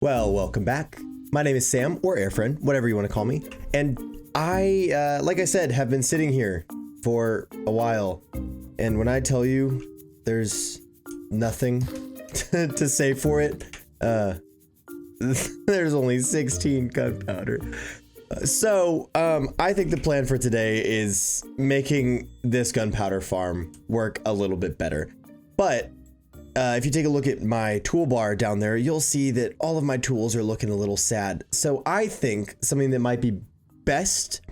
Well, welcome back. My name is Sam, or Erfaren, whatever you want to call me. And I, like I said, have been sitting here for a while. And when I tell you there's nothing to say for it, there's only 16 gunpowder. So I think the plan for today is making this gunpowder farm work a little bit better. But if you take a look at my toolbar down there, you'll see that all of my tools are looking a little sad. So I think something that might be best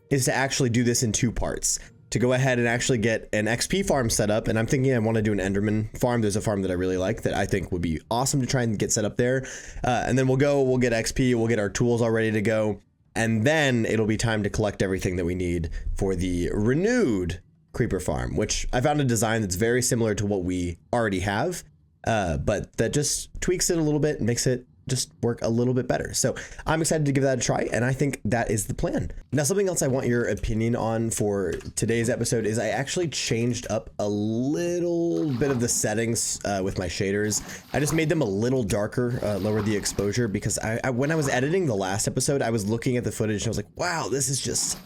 is to actually do this in two parts. To go ahead and actually get an XP farm set up. And I'm thinking I want to do an Enderman farm. There's a farm that I really like that I think would be awesome to try and get set up there. And then we'll get XP, we'll get our tools all ready to go. And then it'll be time to collect everything that we need for the renewed creeper farm, which I found a design that's very similar to what we already have, but that just tweaks it a little bit and makes it just work a little bit better. So I'm excited to give that a try, and I think that is the plan. Now, something else I want your opinion on for today's episode is I actually changed up a little bit of the settings with my shaders. I just made them a little darker, lowered the exposure, because when I was editing the last episode, I was looking at the footage and I was like, wow, this is just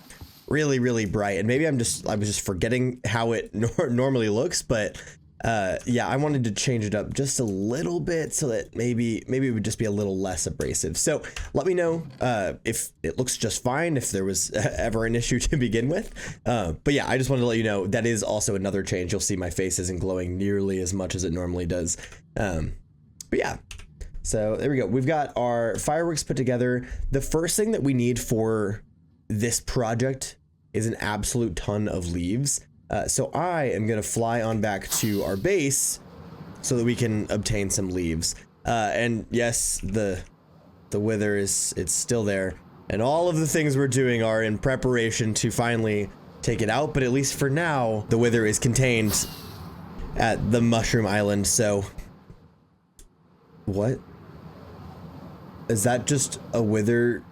really, really bright. And maybe I was just forgetting how it normally looks, but yeah, I wanted to change it up just a little bit so that maybe it would just be a little less abrasive. So let me know if it looks just fine, if there was ever an issue to begin with. But yeah, I just wanted to let you know that is also another change. You'll see my face isn't glowing nearly as much as it normally does. But yeah, so there we go. We've got our fireworks put together. The first thing that we need for this project is an absolute ton of leaves. So I am gonna fly on back to our base so that we can obtain some leaves. And yes, the wither it's still there, and all of the things we're doing are in preparation to finally take it out. But at least for now, the wither is contained at the Mushroom Island. So what is that? Just a wither?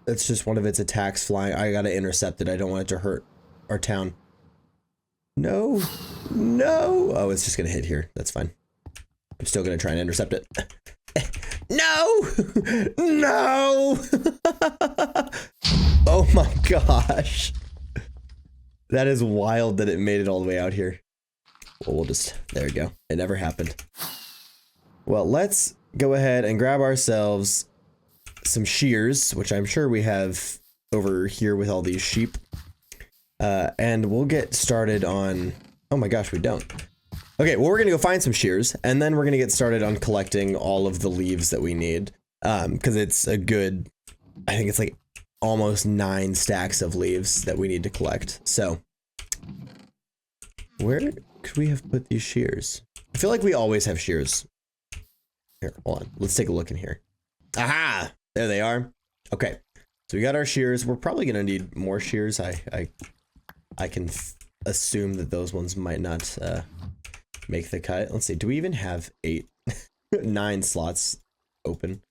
That's just one of its attacks flying. I gotta intercept it. I don't want it to hurt our town. No. Oh, it's just gonna hit here. That's fine. I'm still gonna try and intercept it. No. Oh my gosh. That is wild that it made it all the way out here. Well, we'll just, there we go. It never happened. Well, let's go ahead and grab ourselves some shears, which I'm sure we have over here with all these sheep. And we'll get started on, oh my gosh, we don't. Okay, well, we're gonna go find some shears, and then we're gonna get started on collecting all of the leaves that we need. Because it's a good, I think it's like almost 9 stacks of leaves that we need to collect. So where could we have put these shears? I feel like we always have shears. Here, hold on, let's take a look in here. Aha, there they are. Okay, so we got our shears. We're probably gonna need more shears. I can assume that those ones might not make the cut. Let's see. Do we even have 9 slots open?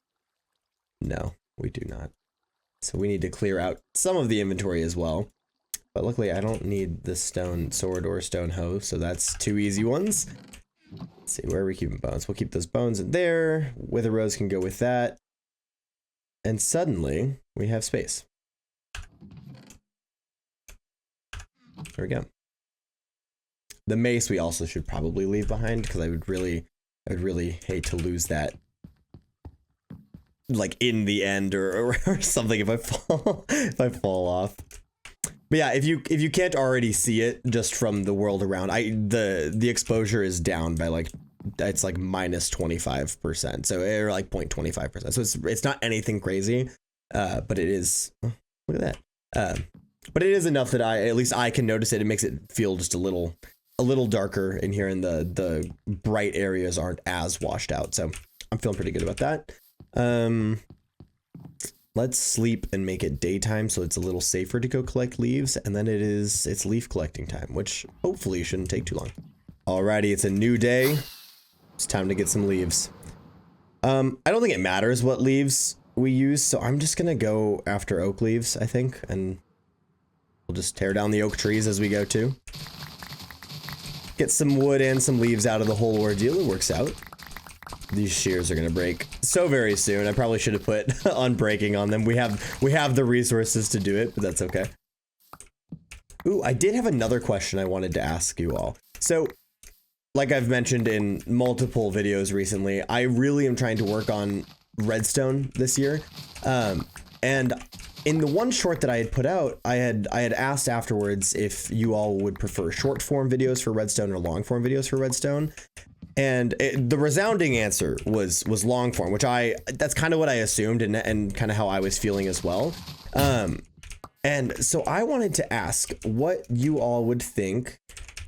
No, we do not. So we need to clear out some of the inventory as well. But luckily, I don't need the stone sword or stone hoe, so that's 2 easy ones. Let's see, where are we keeping bones? We'll keep those bones in there. Wither rows can go with that. And suddenly, we have space. There we go. The mace we also should probably leave behind, because I would really hate to lose that, like in the end or something if I fall off. But yeah, if you can't already see it just from the world around, the exposure is down by like, it's like minus 25%, so or like 0.25%. So it's not anything crazy, but it is. Oh, look at that. But it is enough that at least I can notice it. It makes it feel just a little darker in here, and the bright areas aren't as washed out. So I'm feeling pretty good about that. Let's sleep and make it daytime so it's a little safer to go collect leaves, and then it's leaf collecting time, which hopefully shouldn't take too long. Alrighty, it's a new day. It's time to get some leaves. I don't think it matters what leaves we use, so I'm just gonna go after oak leaves, I think, and we'll just tear down the oak trees as we go too. Get some wood and some leaves out of the whole ordeal. It works out. These shears are gonna break so very soon. I probably should have put unbreaking on them. We have the resources to do it, but that's okay. Ooh, I did have another question I wanted to ask you all. So, like I've mentioned in multiple videos recently, I really am trying to work on redstone this year. And in the one short that I had put out, I had asked afterwards if you all would prefer short form videos for redstone or long form videos for redstone. And the resounding answer was long form, which that's kind of what I assumed and kind of how I was feeling as well. And so I wanted to ask what you all would think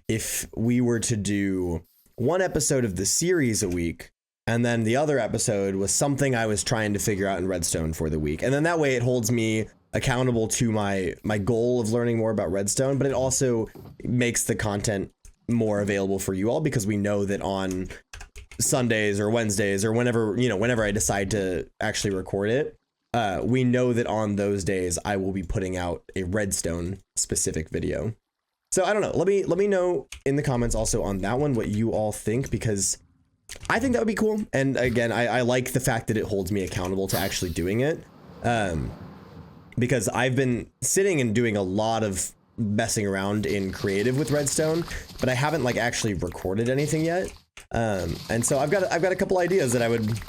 if we were to do one episode of the series a week, and then the other episode was something I was trying to figure out in redstone for the week. And then that way it holds me accountable to my goal of learning more about redstone, but it also makes the content more available for you all, because we know that on Sundays or Wednesdays or whenever I decide to actually record it, we know that on those days I will be putting out a redstone specific video. So I don't know, let me know in the comments also on that one what you all think, because I think that would be cool. And again, I like the fact that it holds me accountable to actually doing it, because I've been sitting and doing a lot of messing around in creative with redstone, but I haven't like actually recorded anything yet. And so I've got a couple ideas that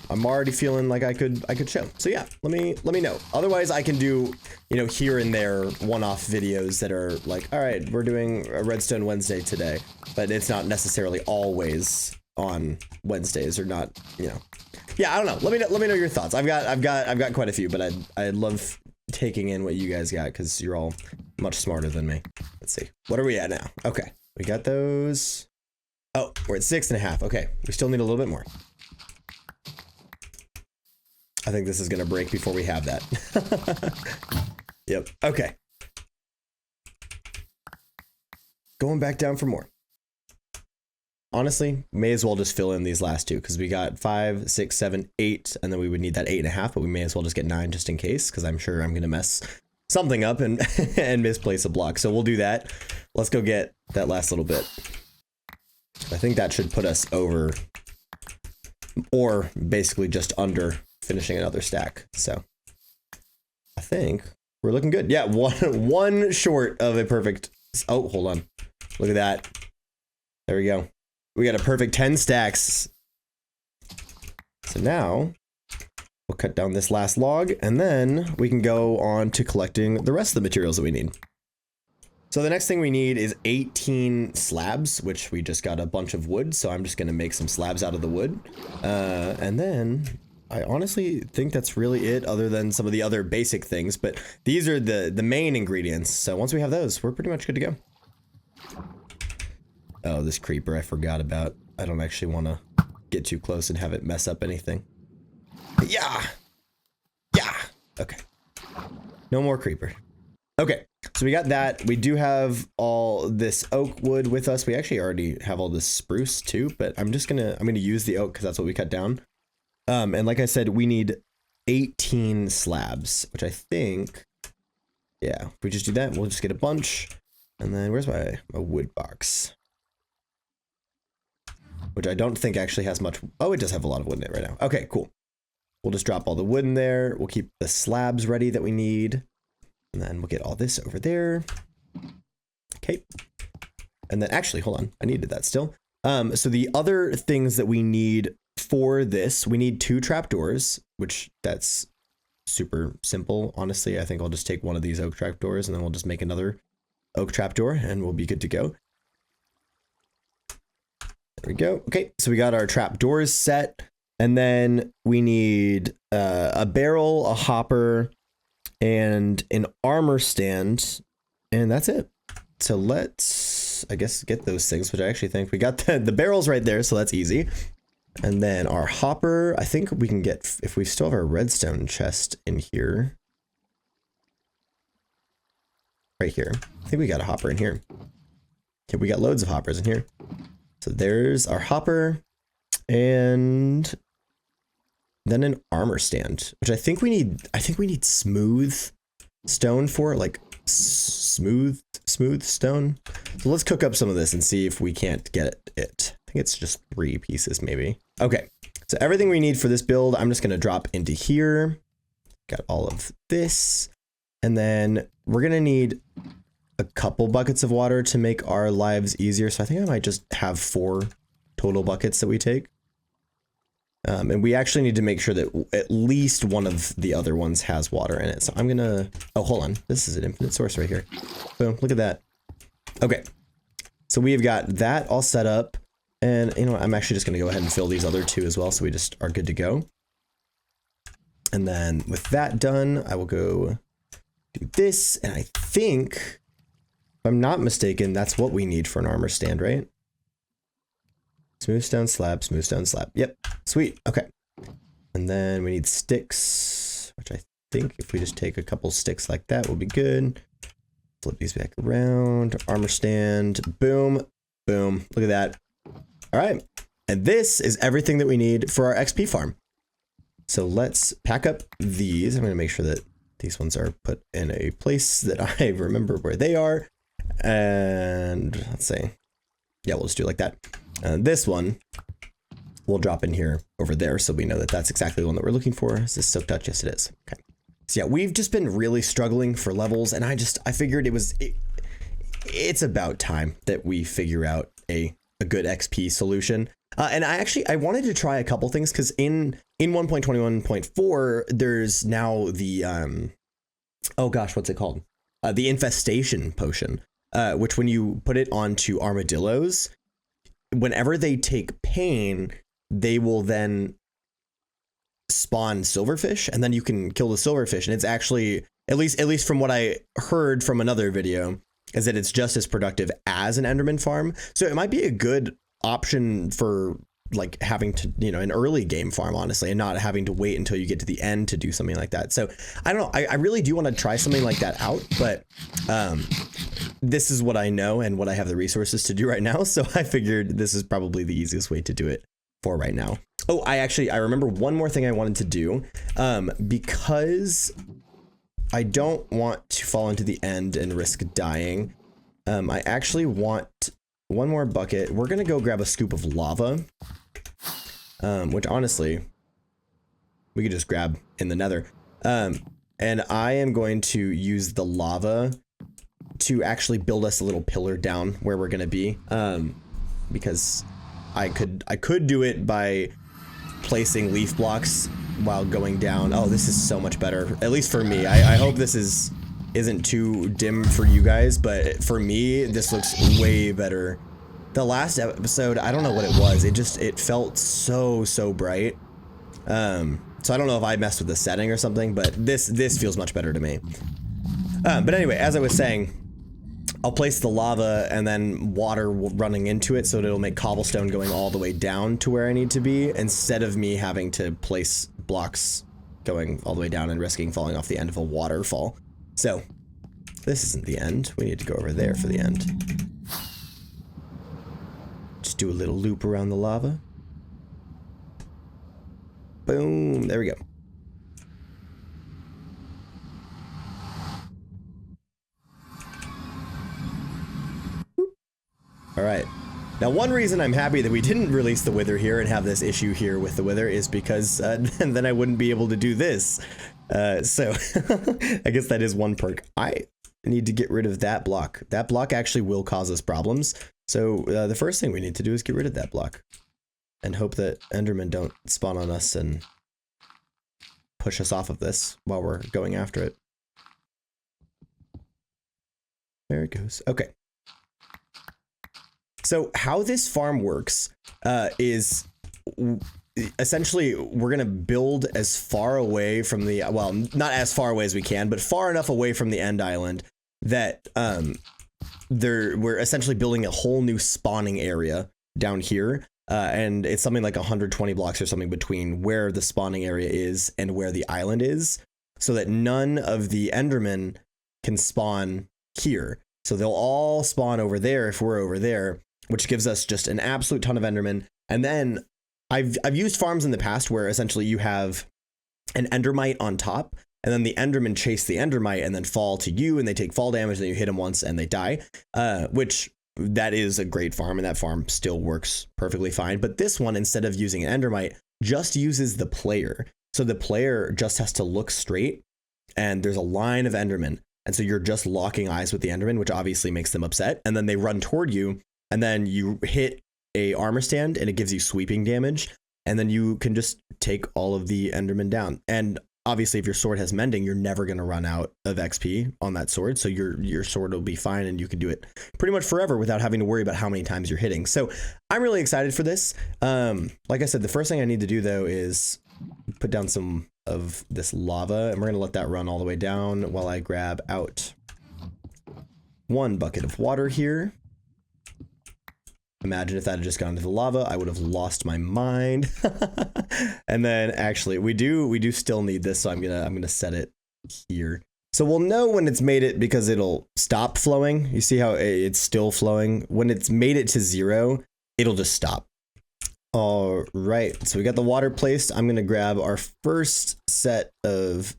I'm already feeling like I could show. So yeah, let me know. Otherwise I can do, here and there one-off videos that are like, all right, we're doing a redstone Wednesday today, but it's not necessarily always on Wednesdays or not, Yeah, I don't know. Let me know your thoughts. I've got quite a few, but I love taking in what you guys got, because you're all much smarter than me. Let's see. What are we at now? Okay. We got those. Oh, we're at 6.5. Okay. We still need a little bit more. I think this is going to break before we have that. Yep. Okay. Going back down for more. Honestly, may as well just fill in these last two, because we got 5, 6, 7, 8, and then we would need that 8.5, but we may as well just get 9 just in case, because I'm sure I'm going to mess something up and and misplace a block. So we'll do that. Let's go get that last little bit. I think that should put us over, or basically just under, finishing another stack. So I think we're looking good. Yeah, one short of a perfect. Oh, hold on. Look at that. There we go. We got a perfect 10 stacks. So now we'll cut down this last log, and then we can go on to collecting the rest of the materials that we need. So the next thing we need is 18 slabs, which we just got a bunch of wood. So I'm just going to make some slabs out of the wood. And then I honestly think that's really it, other than some of the other basic things. But these are the main ingredients. So once we have those, we're pretty much good to go. Oh, this creeper I forgot about. I don't actually want to get too close and have it mess up anything. Yeah. Yeah. Okay. No more creeper. Okay. So we got that. We do have all this oak wood with us. We actually already have all this spruce too, but I'm gonna use the oak because that's what we cut down. And like I said, we need 18 slabs, which I think, yeah, if we just do that, we'll just get a bunch. And then where's my wood box? Which I don't think actually has much. Oh, it does have a lot of wood in it right now. Okay, cool. We'll just drop all the wood in there. We'll keep the slabs ready that we need. And then we'll get all this over there. Okay. And then actually, hold on. I needed that still. So the other things that we need for this, we need 2 trapdoors, which that's super simple. Honestly, I think I'll just take one of these oak trapdoors and then we'll just make another oak trapdoor and we'll be good to go. There we go. Okay, so we got our trapdoors set, and then we need a barrel, a hopper, and an armor stand, and that's it. So let's, I guess, get those things, which I actually think we got the barrels right there, so that's easy. And then our hopper, I think we can get, if we still have our redstone chest in here. Right here. I think we got a hopper in here. Okay, we got loads of hoppers in here. So there's our hopper, and then an armor stand, which I think we need smooth stone for, like smooth stone. So let's cook up some of this and see if we can't get it. I think it's just 3 pieces maybe. Okay, So everything we need for this build, I'm just going to drop into here. Got all of this. And then we're going to need a couple buckets of water to make our lives easier. So I think I might just have 4 total buckets that we take. And we actually need to make sure that at least one of the other ones has water in it. So I'm gonna, oh, hold on. This is an infinite source right here. Boom, look at that. Okay, so we've got that all set up. And you know what? I'm actually just gonna go ahead and fill these other 2 as well. So we just are good to go. And then with that done, I will go do this. And I think, if I'm not mistaken, that's what we need for an armor stand, right? Smooth stone slab, smooth stone slab. Yep, sweet, okay. And then we need sticks, which I think if we just take a couple sticks like that will be good. Flip these back around, armor stand, boom, boom, look at that. All right, and this is everything that we need for our XP farm. So let's pack up these. I'm gonna make sure that these ones are put in a place that I remember where they are. And let's see, yeah, we'll just do it like that. This one we'll drop in here over there so we know that that's exactly the one that we're looking for. Is this Silk Touch? Yes, it is. Okay. So yeah, we've just been really struggling for levels, and I figured it's about time that we figure out a good XP solution. And I wanted to try a couple things because in 1.21.4 there's now the oh gosh, what's it called? The infestation potion, which when you put it onto armadillos, whenever they take pain, they will then spawn silverfish, and then you can kill the silverfish. And it's actually, at least from what I heard from another video, is that it's just as productive as an Enderman farm. So it might be a good option for like having to, you know, an early game farm, honestly, and not having to wait until you get to the end to do something like that. So I don't know, I really do want to try something like that out, but this is what I know and what I have the resources to do right now. So I figured this is probably the easiest way to do it for right now. Oh, I remember one more thing I wanted to do, because I don't want to fall into the end and risk dying. I actually want one more bucket. We're going to go grab a scoop of lava, which honestly, we could just grab in the nether. And I am going to use the lava to actually build us a little pillar down where we're going to be. Because I could do it by placing leaf blocks while going down. Oh, this is so much better, at least for me. I hope this isn't too dim for you guys, but for me, this looks way better. The last episode, I don't know what it was. It felt so bright. So I don't know if I messed with the setting or something, but this feels much better to me. But anyway, as I was saying, I'll place the lava and then water running into it so that it'll make cobblestone going all the way down to where I need to be, instead of me having to place blocks going all the way down and risking falling off the end of a waterfall. So this isn't the end. We need to go over there for the end. Just do a little loop around the lava. Boom, there we go. All right. Now, one reason I'm happy that we didn't release the wither here and have this issue here with the wither is because then I wouldn't be able to do this. So I guess that is one perk. I need to get rid of that block. That block actually will cause us problems. So the first thing we need to do is get rid of that block and hope that Endermen don't spawn on us and push us off of this while we're going after it. There it goes. Okay. So how this farm works is essentially we're going to build as far away from the, well, not as far away as we can, but far enough away from the end island that we're essentially building a whole new spawning area down here. And it's something like 120 blocks or something between where the spawning area is and where the island is, so that none of the Endermen can spawn here. So they'll all spawn over there if we're over there, which gives us just an absolute ton of Endermen. And then I've used farms in the past where essentially you have an Endermite on top, and then the Endermen chase the Endermite and then fall to you, and they take fall damage, and then you hit them once and they die, which that is a great farm, and that farm still works perfectly fine. But this one, instead of using an Endermite, just uses the player. So the player just has to look straight and there's a line of Endermen. And so you're just locking eyes with the Enderman, which obviously makes them upset. And then they run toward you and then you hit a armor stand and it gives you sweeping damage. And then you can just take all of the Endermen down. And obviously if your sword has mending, you're never going to run out of XP on that sword. So your sword will be fine and you can do it pretty much forever without having to worry about how many times you're hitting. So I'm really excited for this. Like I said, the first thing I need to do though is put down some of this lava and we're going to let that run all the way down while I grab out 1 bucket of water here. Imagine if that had just gone into the lava, I would have lost my mind. And then actually we do still need this, so I'm gonna set it here. So we'll know when it's made it because it'll stop flowing. You see how it's still flowing? When it's made it to 0, it'll just stop. All right, so we got the water placed. I'm gonna grab our first set of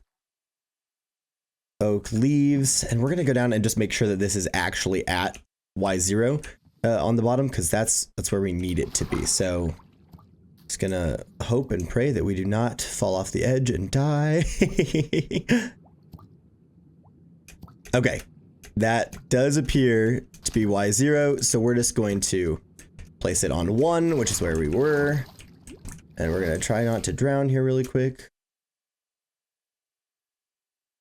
oak leaves and we're gonna go down and just make sure that this is actually at Y0 on the bottom, because that's where we need it to be. So just gonna hope and pray that we do not fall off the edge and die. Okay, that does appear to be Y0, so we're just going to place it on 1, which is where we were. And we're gonna try not to drown here really quick.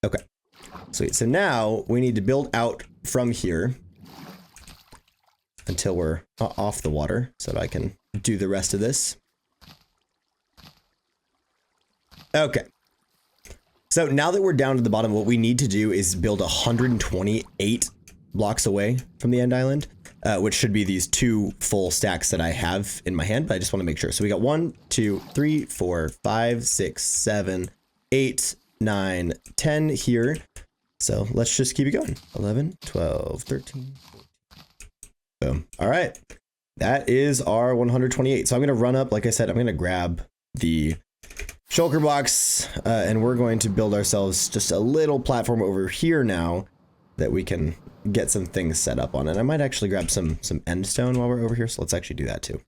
Okay, sweet. So now we need to build out from here until we're off the water so that I can do the rest of this. Okay. So now that we're down to the bottom, what we need to do is build 128 blocks away from the end island, which should be these 2 full stacks that I have in my hand, but I just want to make sure. So we got 1, 2, 3, 4, 5, 6, 7, 8, 9, 10 here. So let's just keep it going. 11, 12, 13. Boom. All right. That is our 128. So I'm going to run up, like I said, I'm going to grab the shulker blocks and we're going to build ourselves just a little platform over here now that we can get some things set up on. And I might actually grab some end stone while we're over here. So let's actually do that too.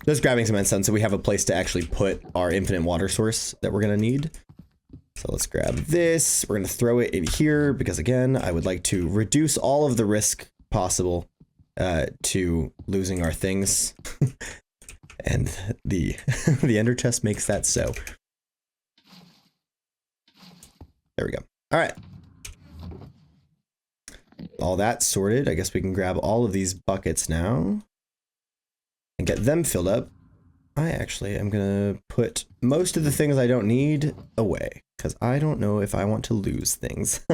Just grabbing some end stone so we have a place to actually put our infinite water source that we're going to need. So let's grab this. We're going to throw it in here because, again, I would like to reduce all of the risk possible to losing our things. And the ender chest makes that so. There we go. All right. All that sorted. I guess we can grab all of these buckets now and get them filled up. I actually am going to put most of the things I don't need away because I don't know if I want to lose things.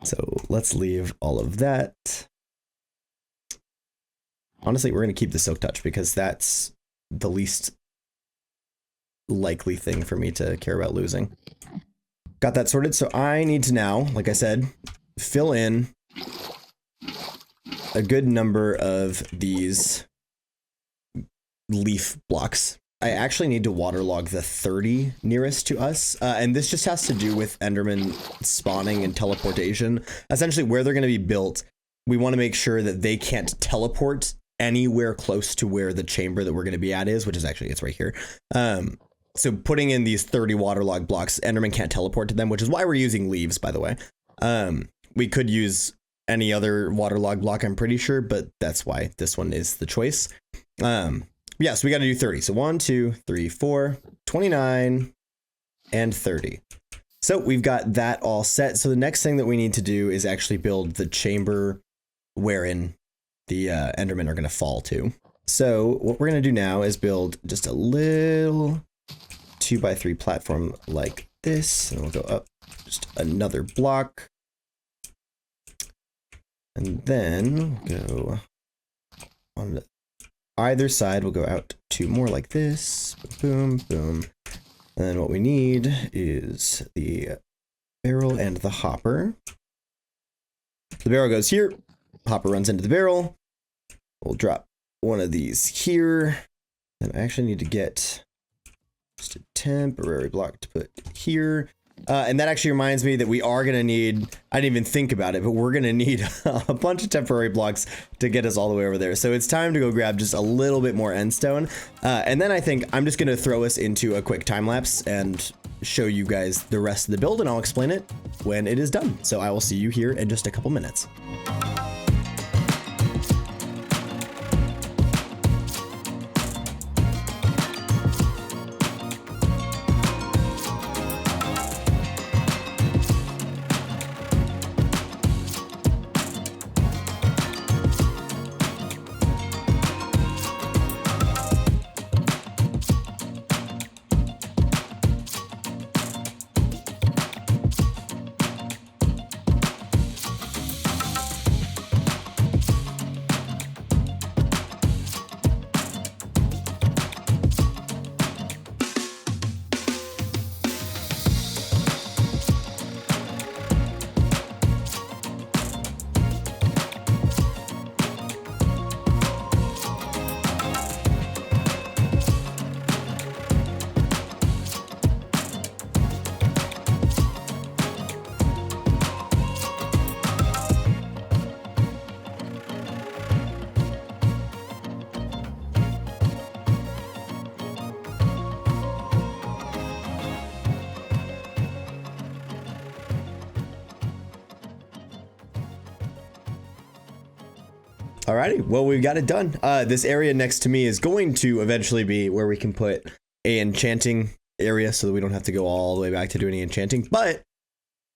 So let's leave all of that. Honestly, we're going to keep the silk touch because that's the least likely thing for me to care about losing. Got that sorted. So I need to now, like I said, fill in a good number of these leaf blocks. I actually need to waterlog the 30 nearest to us. And this just has to do with Enderman spawning and teleportation. Essentially where they're going to be built, we want to make sure that they can't teleport anywhere close to where the chamber that we're going to be at is, which is actually, it's right here. So putting in these 30 waterlogged blocks, Enderman can't teleport to them, which is why we're using leaves, by the way. We could use any other waterlogged block, I'm pretty sure, but that's why this one is the choice. Yeah, so we got to do 30. So 1, 2, 3, 4, 29, and 30. So we've got that all set. So the next thing that we need to do is actually build the chamber wherein the Endermen are going to fall to. So what we're going to do now is build just a little 2x3 platform like this. And we'll go up just another block. And then we'll go on the either side, we'll go out 2 more like this. Boom, boom. And then what we need is the barrel and the hopper. The barrel goes here. Hopper runs into the barrel. We'll drop one of these here. And I actually need to get just a temporary block to put here. And that actually reminds me that we are going to need, I didn't even think about it, but we're going to need a bunch of temporary blocks to get us all the way over there. So it's time to go grab just a little bit more end stone. And then I think I'm just going to throw us into a quick time lapse and show you guys the rest of the build, and I'll explain it when it is done. So I will see you here in just a couple minutes. Alrighty, well, we've got it done. This area next to me is going to eventually be where we can put a enchanting area so that we don't have to go all the way back to do any enchanting. But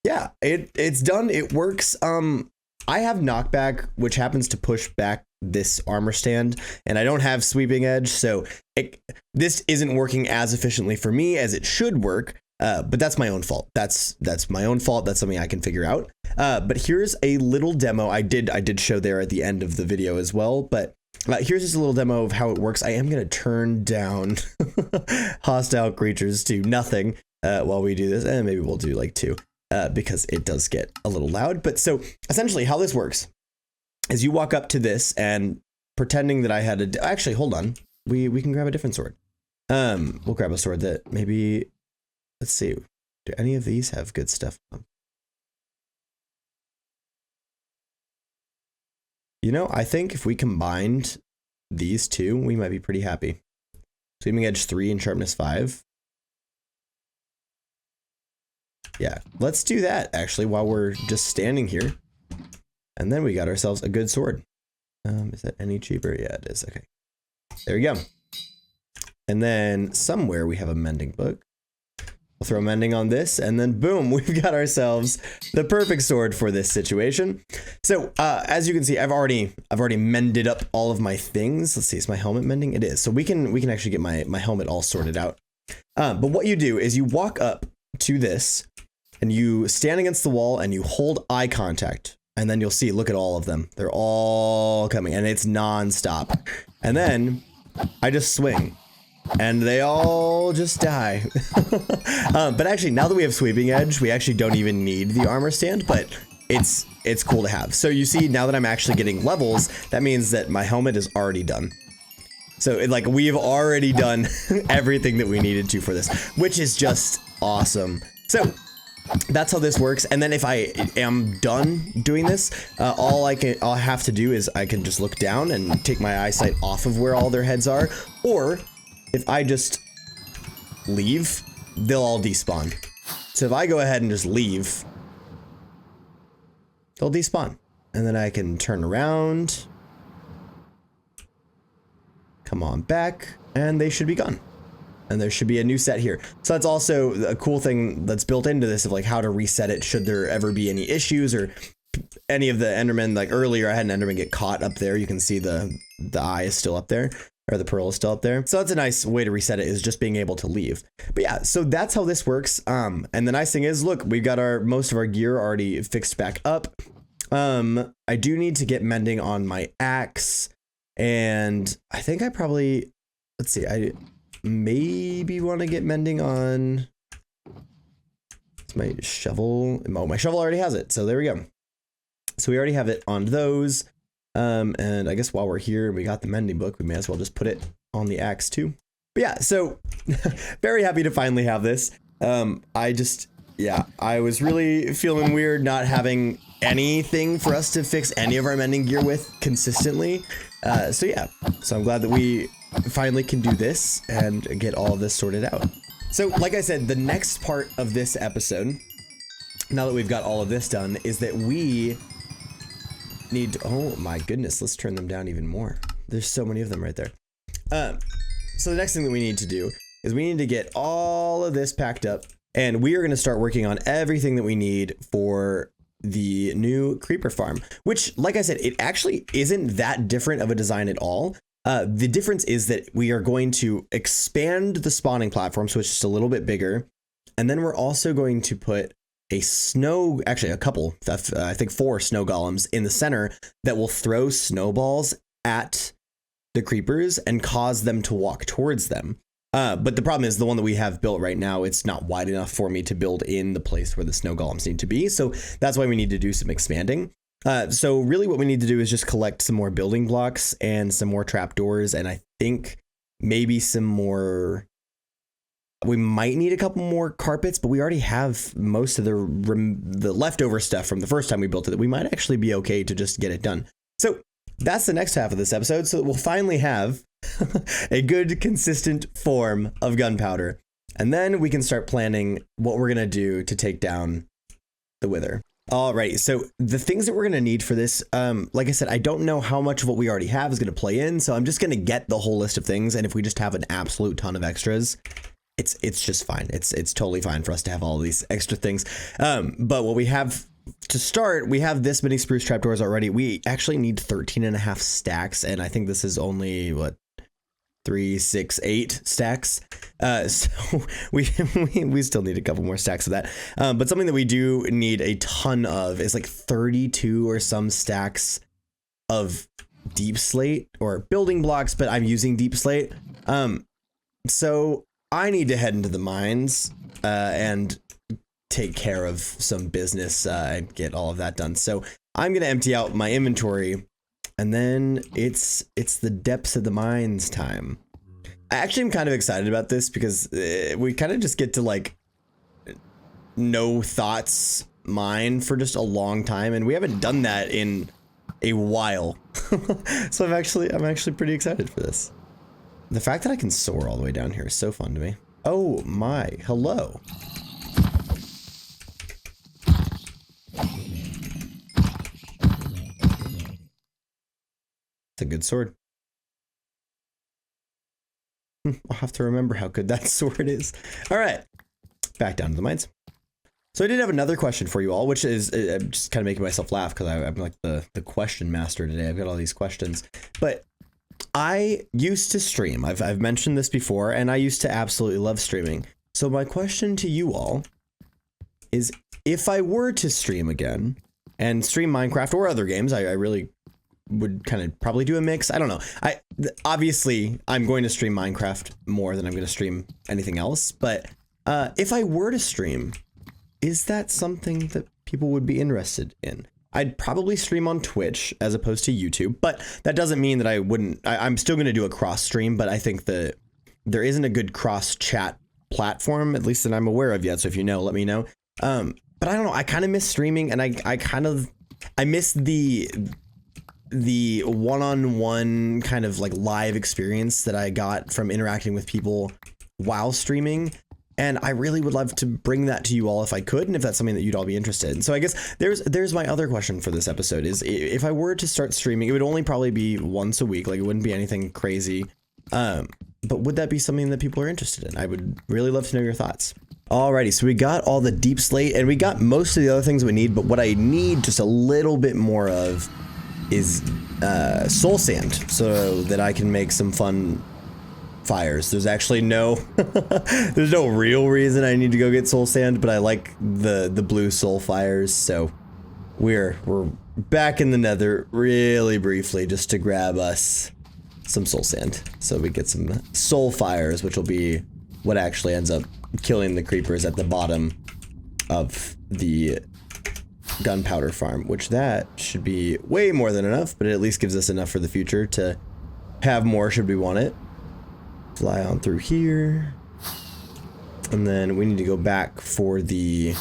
yeah, it's done. It works. I have knockback, which happens to push back this armor stand, and I don't have sweeping edge, so this isn't working as efficiently for me as it should work. But that's my own fault. That's my own fault. That's something I can figure out. But here's a little demo. I did show there at the end of the video as well. But here's just a little demo of how it works. I am going to turn down hostile creatures to nothing while we do this. And maybe we'll do like 2 because it does get a little loud. But so essentially how this works is you walk up to this and pretending that I had actually, hold on. We can grab a different sword. We'll grab a sword that maybe... Let's see, do any of these have good stuff on? You know, I think if we combined these two, we might be pretty happy. Sweeping edge 3 and sharpness 5. Yeah, let's do that actually while we're just standing here. And then we got ourselves a good sword. Is that any cheaper? Yeah, it is. Okay, there we go. And then somewhere we have a mending book. We'll throw mending on this, and then boom, we've got ourselves the perfect sword for this situation. So as you can see, I've already mended up all of my things. Let's see, is my helmet mending? It is. So we can actually get my helmet all sorted out. But what you do is you walk up to this, and you stand against the wall, and you hold eye contact, and then you'll see. Look at all of them. They're all coming, and it's nonstop. And then I just swing. And they all just die. But actually, now that we have sweeping edge, we actually don't even need the armor stand, but it's cool to have. So you see, now that I'm actually getting levels, that means that my helmet is already done. So we've already done everything that we needed to for this, which is just awesome. So that's how this works. And then if I am done doing this, all I have to do is I can just look down and take my eyesight off of where all their heads are, or if I just leave, they'll all despawn. So if I go ahead and just leave, they'll despawn. And then I can turn around, come on back, and they should be gone. And there should be a new set here. So that's also a cool thing that's built into this of how to reset it should there ever be any issues or any of the Endermen. Like earlier, I had an Enderman get caught up there. You can see the eye is still up there. Or the pearl is still up there. So that's a nice way to reset it, is just being able to leave. But yeah, so that's how this works. And the nice thing is, look, we've got most of our gear already fixed back up. I do need to get mending on my axe. And I think I probably, let's see, I maybe want to get mending on my shovel. Oh, my shovel already has it. So there we go. So we already have it on those. And I guess while we're here and we got the mending book, we may as well just put it on the axe too. But yeah, so very happy to finally have this. I just Yeah, I was really feeling weird not having anything for us to fix any of our mending gear with consistently. So I'm glad that we finally can do this and get all of this sorted out. So like I said, the next part of this episode, now that we've got all of this done, is that we need to, oh my goodness, let's turn them down even more. There's so many of them right there. So the next thing that we need to do is we need to get all of this packed up, and we are going to start working on everything that we need for the new creeper farm, which, like I said, it actually isn't that different of a design at all. The difference is that we are going to expand the spawning platform so it's just a little bit bigger. And then we're also going to put a couple, I think 4 snow golems in the center that will throw snowballs at the creepers and cause them to walk towards them. But the problem is the one that we have built right now, it's not wide enough for me to build in the place where the snow golems need to be. So that's why we need to do some expanding. So really what we need to do is just collect some more building blocks and some more trapdoors. And I think maybe some more, we might need a couple more carpets, but we already have most of the leftover stuff from the first time we built it. We might actually be okay to just get it done. So that's the next half of this episode. So that we'll finally have a good consistent form of gunpowder. And then we can start planning what we're going to do to take down the wither. Alrighty, so the things that we're going to need for this, like I said, I don't know how much of what we already have is going to play in, so I'm just going to get the whole list of things, and if we just have an absolute ton of extras, it's just fine. It's totally fine for us to have all of these extra things. But what we have to start, we have this many spruce trapdoors already. We actually need 13.5 stacks, and I think this is only, 3, 6, 8 stacks. So we still need a couple more stacks of that. But something that we do need a ton of is like 32 or some stacks of deep slate or building blocks, but I'm using deep slate. So I need to head into the mines and take care of some business and get all of that done. So I'm going to empty out my inventory. And then it's the depths of the mines time. I actually am kind of excited about this because we kind of just get to like no thoughts mine for just a long time, and we haven't done that in a while. So I'm actually pretty excited for this. The fact that I can soar all the way down here is so fun to me. Oh my, hello. It's a good sword. I'll have to remember how good that sword is. All right, back down to the mines. So I did have another question for you all, which is I'm just kind of making myself laugh because I'm like the question master today. I've got all these questions, but I used to stream. I've mentioned this before, and I used to absolutely love streaming. So my question to you all is, if I were to stream again and stream Minecraft or other games, I really would kind of probably do a mix. I don't know. Obviously I'm going to stream Minecraft more than I'm going to stream anything else. But if I were to stream, is that something that people would be interested in? I'd probably stream on Twitch as opposed to YouTube, but that doesn't mean that I wouldn't. I'm still going to do a cross stream, but I think that there isn't a good cross chat platform, at least that I'm aware of yet. So if you know, let me know. But I don't know. I kind of miss streaming, and I miss the one-on-one kind of like live experience that I got from interacting with people while streaming. And I really would love to bring that to you all if I could, and if that's something that you'd all be interested in. So I guess there's my other question for this episode is, if I were to start streaming, it would only probably be once a week. Like, it wouldn't be anything crazy. But would that be something that people are interested in? I would really love to know your thoughts. Alrighty, so we got all the deep slate, and we got most of the other things we need, but what I need just a little bit more of is soul sand, so that I can make some fun fires. There's actually there's no real reason I need to go get soul sand, but I like the blue soul fires, so we're back in the nether really briefly just to grab us some soul sand, so we get some soul fires, which will be what actually ends up killing the creepers at the bottom of the gunpowder farm, which that should be way more than enough, but it at least gives us enough for the future to have more should we want it. Fly on through here. And then we need to go back for the...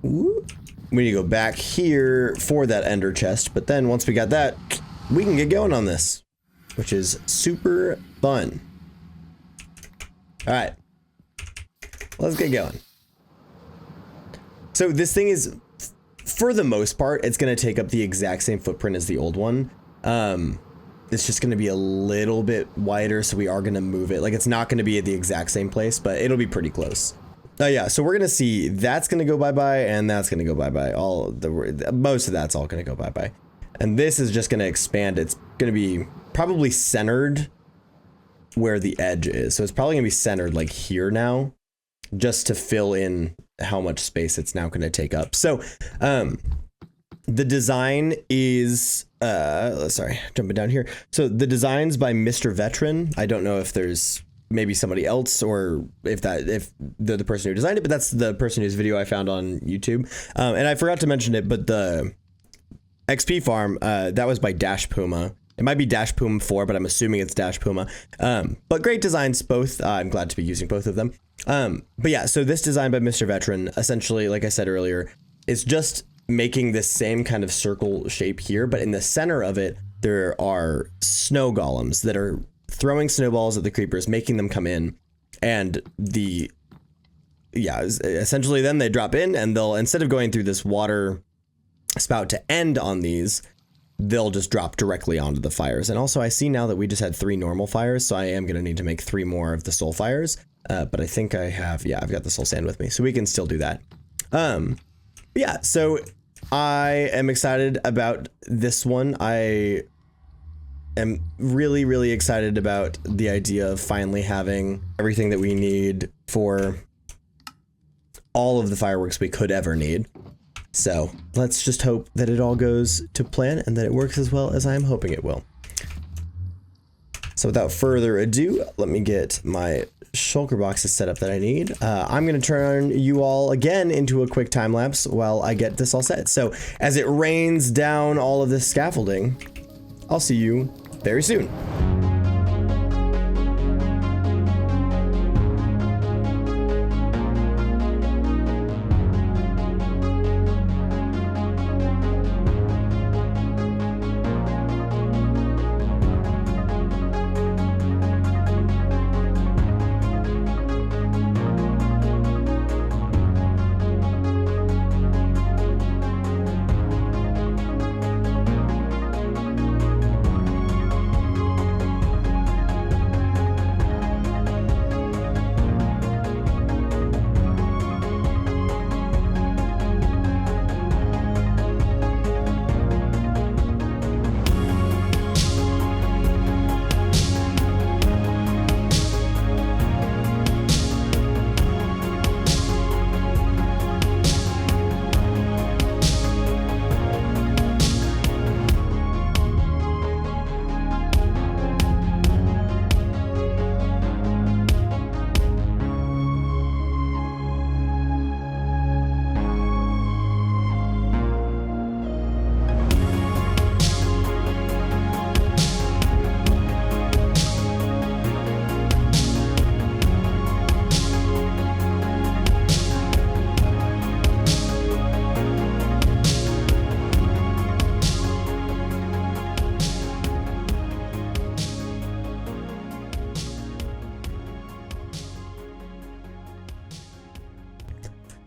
We need to go back here for that ender chest. But then once we got that, we can get going on this, which is super fun. All right, let's get going. So this thing is, for the most part, it's going to take up the exact same footprint as the old one. It's just going to be a little bit wider, so we are going to move it. Like, it's not going to be at the exact same place, but it'll be pretty close. Yeah, so we're going to see that's going to go bye-bye, and that's going to go bye-bye. Most of that's all going to go bye-bye. And this is just going to expand. It's going to be probably centered where the edge is. So it's probably going to be centered like here now, just to fill in how much space it's now going to take up. So, the design is, sorry, jumping down here. So the design's by Mr. Veteran. I don't know if there's maybe somebody else or if they're the person who designed it, but that's the person whose video I found on YouTube. And I forgot to mention it, but the XP farm, that was by Dash Puma. It might be Dash Puma 4, but I'm assuming it's Dash Puma. But great designs, both. I'm glad to be using both of them. But yeah, so this design by Mr. Veteran, essentially, like I said earlier, is just making this same kind of circle shape here, but in the center of it, there are snow golems that are throwing snowballs at the creepers, making them come in, and essentially then they drop in, and they'll, instead of going through this water spout to end on these, they'll just drop directly onto the fires. And also I see now that we just had 3 normal fires, so I am going to need to make 3 more of the soul fires, but I think I have, I've got the soul sand with me, so we can still do that. Yeah, so I am excited about this one. I am really, really excited about the idea of finally having everything that we need for all of the fireworks we could ever need. So let's just hope that it all goes to plan and that it works as well as I'm hoping it will. So without further ado, let me get my shulker boxes set up that I need. I'm going to turn you all again into a quick time lapse while I get this all set. So as it rains down all of this scaffolding, I'll see you very soon.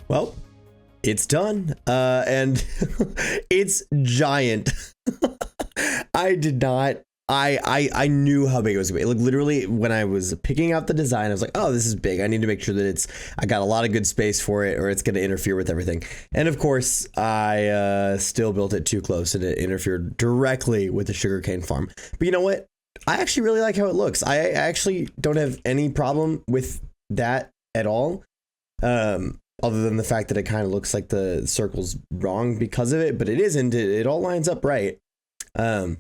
Well, it's done, and it's giant. I knew how big it was gonna be. Like, literally, when I was picking out the design, I was like, oh, this is big. I need to make sure that I got a lot of good space for it, or it's gonna interfere with everything. And of course, I still built it too close, and it interfered directly with the sugarcane farm. But you know what? I actually really like how it looks. I actually don't have any problem with that at all. Other than the fact that it kind of looks like the circle's wrong because of it, but it isn't. It all lines up right. Yeah,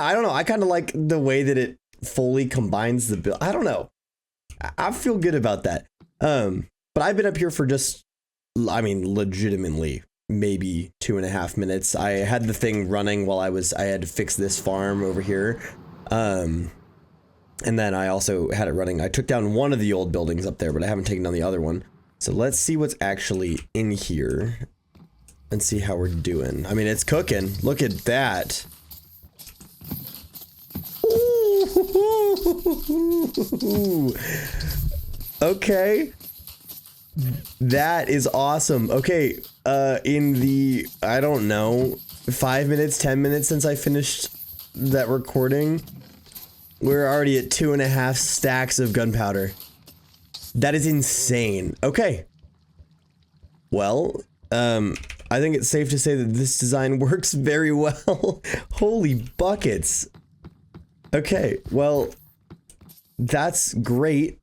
I don't know. I kind of like the way that it fully combines the build. I don't know. I feel good about that. But I've been up here for just, I mean, legitimately maybe 2.5 minutes. I had the thing running while I had to fix this farm over here. And then I also had it running. I took down one of the old buildings up there, but I haven't taken down the other one. So let's see what's actually in here and see how we're doing. I mean, it's cooking. Look at that. Ooh. Okay. That is awesome. Okay, in the, I don't know, 5 minutes, 10 minutes since I finished that recording, we're already at 2.5 stacks of gunpowder. That is insane. Okay. Well, I think it's safe to say that this design works very well. Holy buckets. Okay, well, that's great.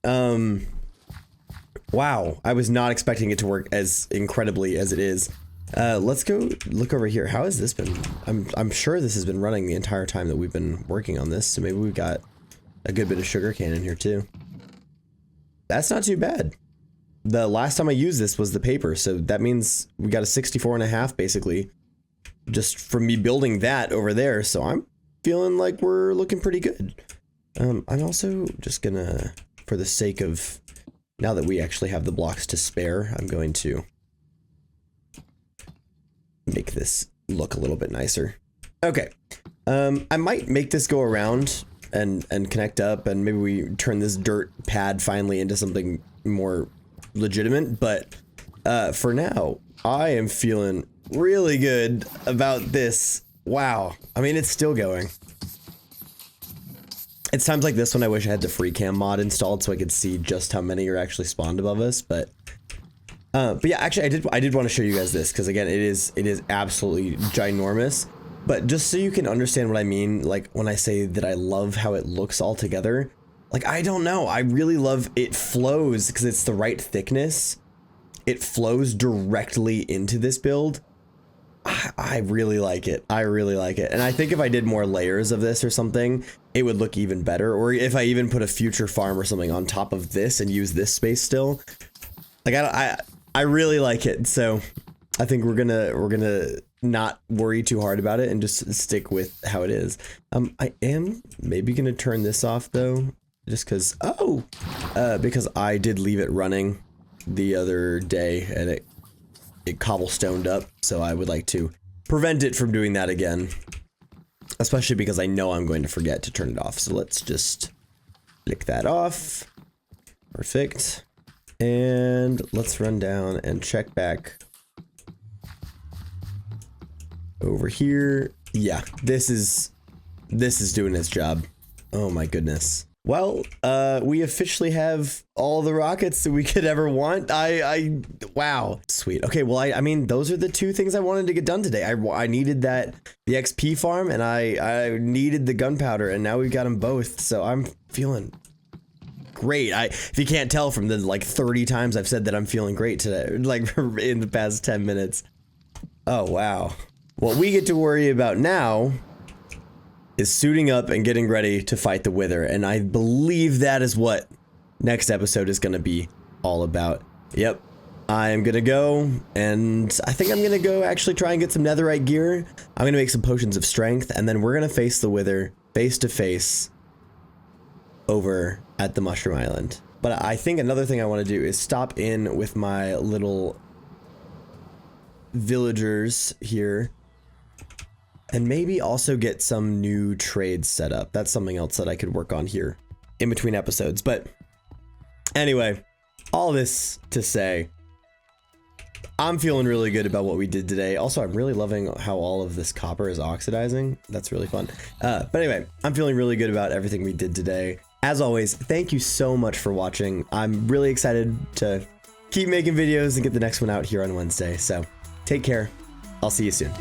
Wow, I was not expecting it to work as incredibly as it is. Let's go look over here. How has this been? I'm sure this has been running the entire time that we've been working on this, so maybe we've got a good bit of sugarcane in here too. That's not too bad. The last time I used this was the paper, so that means we got a 64.5 basically, just from me building that over there, so I'm feeling like we're looking pretty good. I'm also just gonna, for the sake of, now that we actually have the blocks to spare, I'm going to make this look a little bit nicer. Okay, I might make this go around and connect up, and maybe we turn this dirt pad finally into something more legitimate, but for now, I am feeling really good about this. Wow, I mean, it's still going. It's times like this when I wish I had the free cam mod installed so I could see just how many are actually spawned above us, but yeah, actually I did want to show you guys this, because again, it is absolutely ginormous. But just so you can understand what I mean, like when I say that I love how it looks all together, like, I don't know, I really love it flows because it's the right thickness. It flows directly into this build. I really like it. I really like it. And I think if I did more layers of this or something, it would look even better. Or if I even put a future farm or something on top of this and use this space still. Like, I really like it. So I think we're gonna not worry too hard about it and just stick with how it is. I am maybe gonna turn this off though, just because because I did leave it running the other day and it cobblestoned up, so I would like to prevent it from doing that again, especially because I know I'm going to forget to turn it off. So let's just click that off. Perfect. And let's run down and check back over here. Yeah, this is doing its job. Oh my goodness. Well, we officially have all the rockets that we could ever want. Wow. Sweet. Okay, well, I mean, those are the two things I wanted to get done today. I needed the XP farm, and I needed the gunpowder, and now we've got them both, so I'm feeling great. If you can't tell from the, like, 30 times I've said that I'm feeling great today, like, in the past 10 minutes. Oh, wow. What we get to worry about now is suiting up and getting ready to fight the Wither, and I believe that is what next episode is going to be all about. Yep, I'm gonna go, and I think I'm gonna go actually try and get some netherite gear. I'm gonna make some potions of strength, and then we're gonna face the Wither face to face over at the Mushroom Island. But I think another thing I want to do is stop in with my little villagers here, and maybe also get some new trades set up. That's something else that I could work on here in between episodes. But anyway, all this to say, I'm feeling really good about what we did today. Also, I'm really loving how all of this copper is oxidizing. That's really fun. But anyway, I'm feeling really good about everything we did today. As always, thank you so much for watching. I'm really excited to keep making videos and get the next one out here on Wednesday. So take care. I'll see you soon.